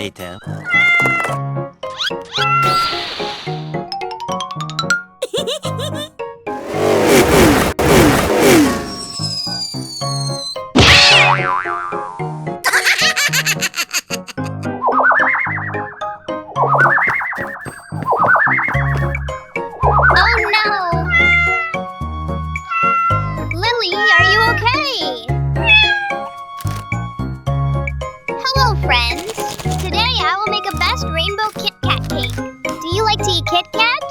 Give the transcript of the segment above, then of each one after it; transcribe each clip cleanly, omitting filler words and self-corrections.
later. Oh no! Lily, are you okay? Hello, friends. Today I will make a best rainbow KitKat cake. Do you like to eat KitKat?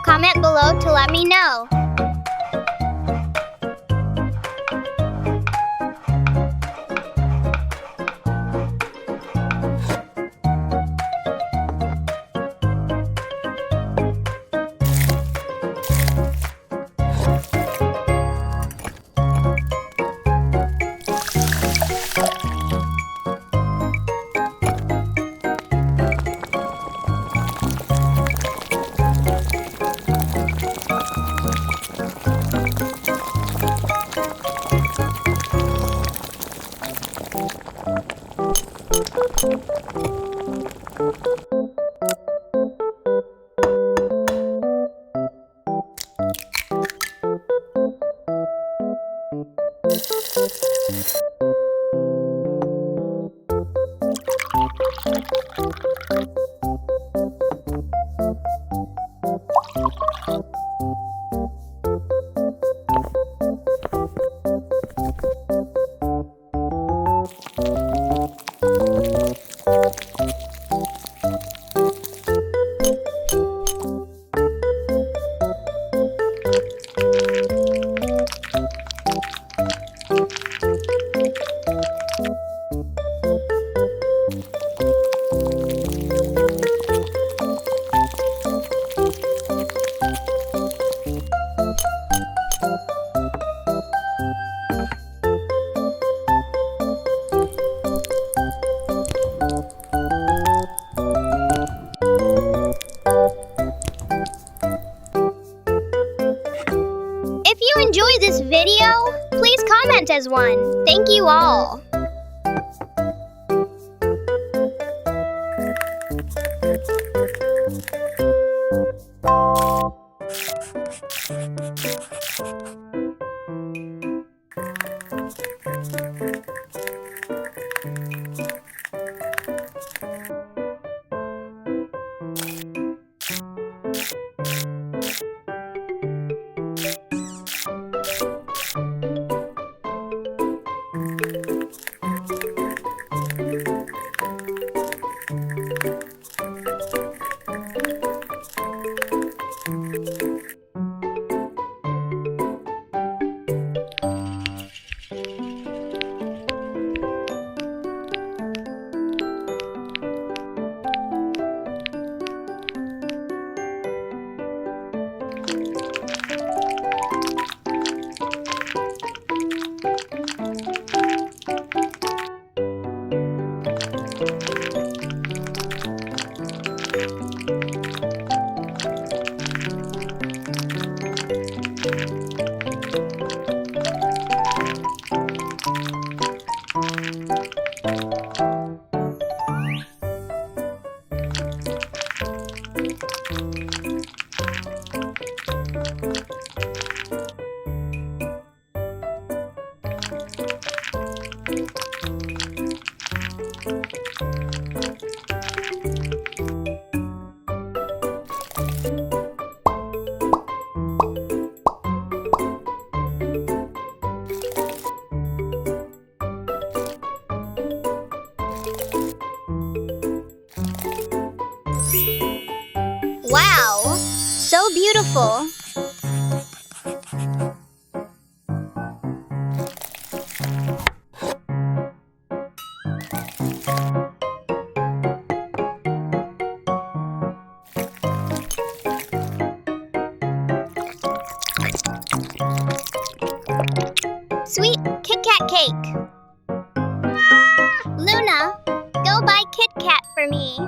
Comment below to let me know. If you enjoyed this video, please comment as one. Thank you all. Wow, so beautiful. Sweet KitKat cake. Luna, go buy KitKat for me.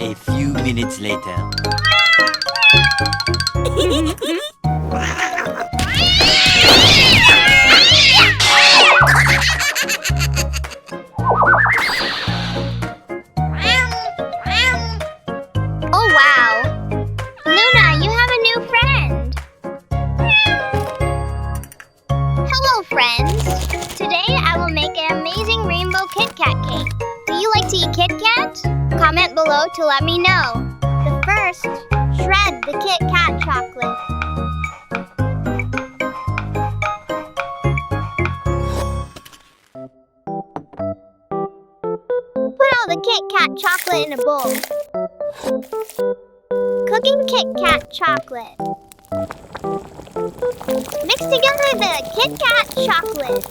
A few minutes later. later. Oh wow! Luna, you have a new friend! Hello friends! Today I will make an amazing rainbow KitKat cake. Do you like to eat KitKat? Comment below to let me know. But first, shred the KitKat chocolate. Put all the KitKat chocolate in a bowl. Cooking KitKat chocolate. Mix together the KitKat chocolate.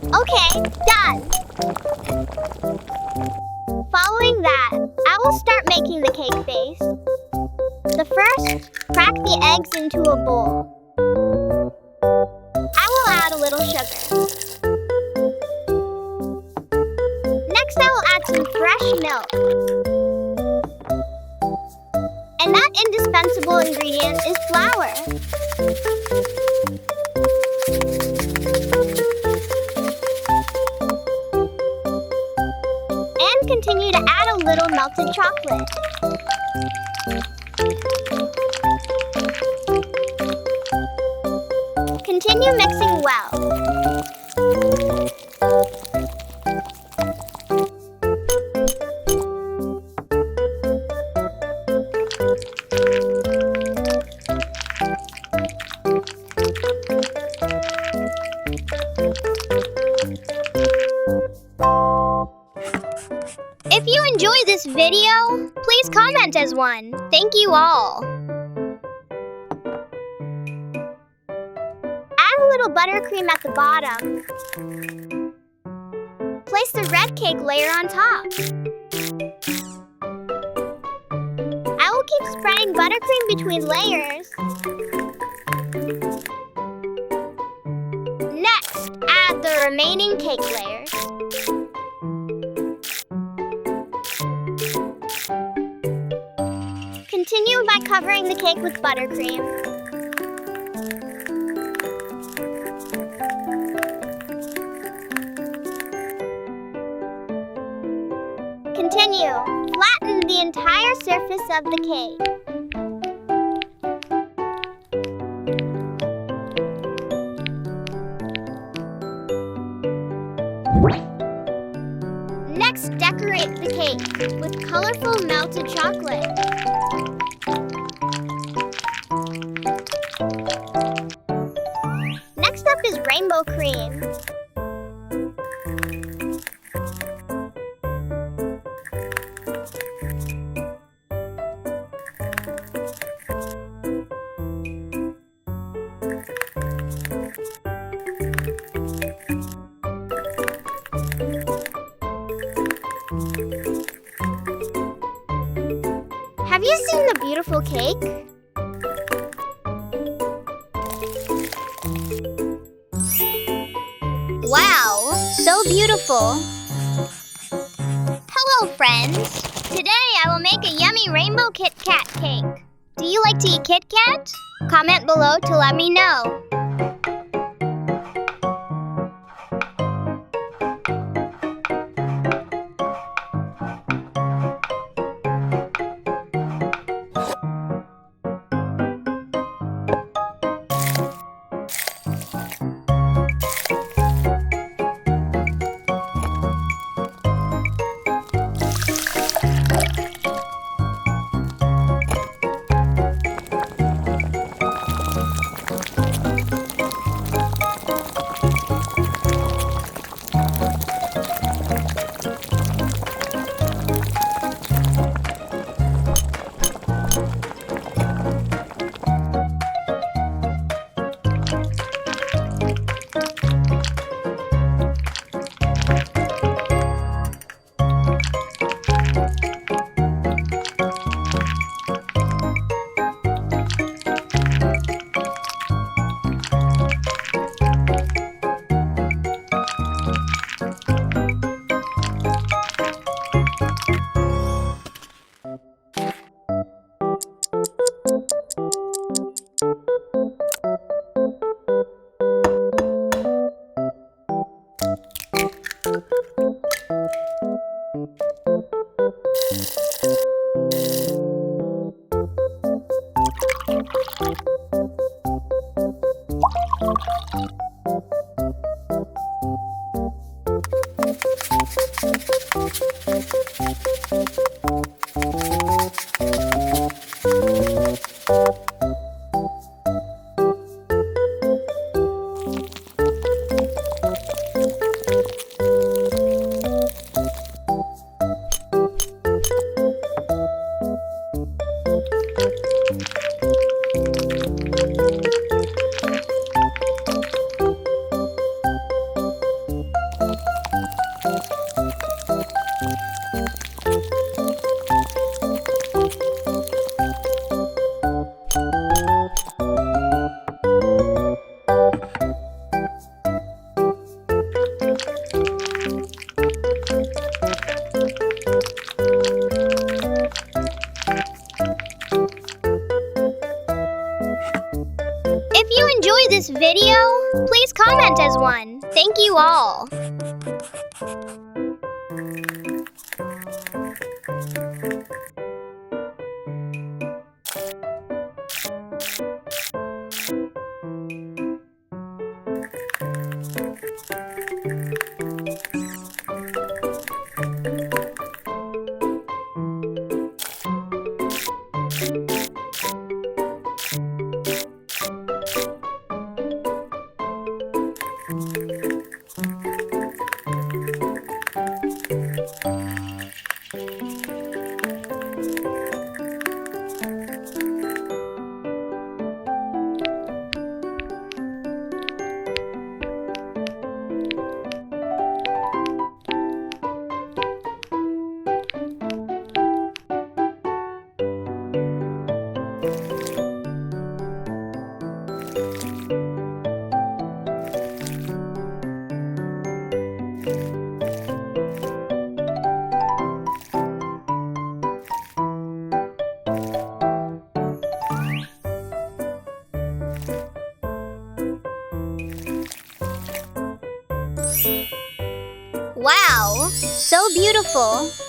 Okay, done. Following that, I will start making the cake base. The first, crack the eggs into a bowl. I will add a little sugar. Next, I will add some fresh milk. And that indispensable ingredient is flour. And continue to add a little melted chocolate. Continue mixing well. If you enjoyed this video, please comment as one. Thank you all. Add a little buttercream at the bottom. Place the red cake layer on top. I will keep spreading buttercream between layers. Next, add the remaining cake layers. Continue by covering the cake with buttercream. Continue. Flatten the entire surface of the cake. Next, decorate the cake with colorful melted chocolate. Next up is rainbow cream. Have you seen the beautiful cake? Wow, so beautiful. Hello, friends. Today I will make a yummy rainbow KitKat cake. Do you like to eat KitKat? Comment below to let me know. If you enjoyed this video, please comment as one. Thank you all. Wow, so beautiful.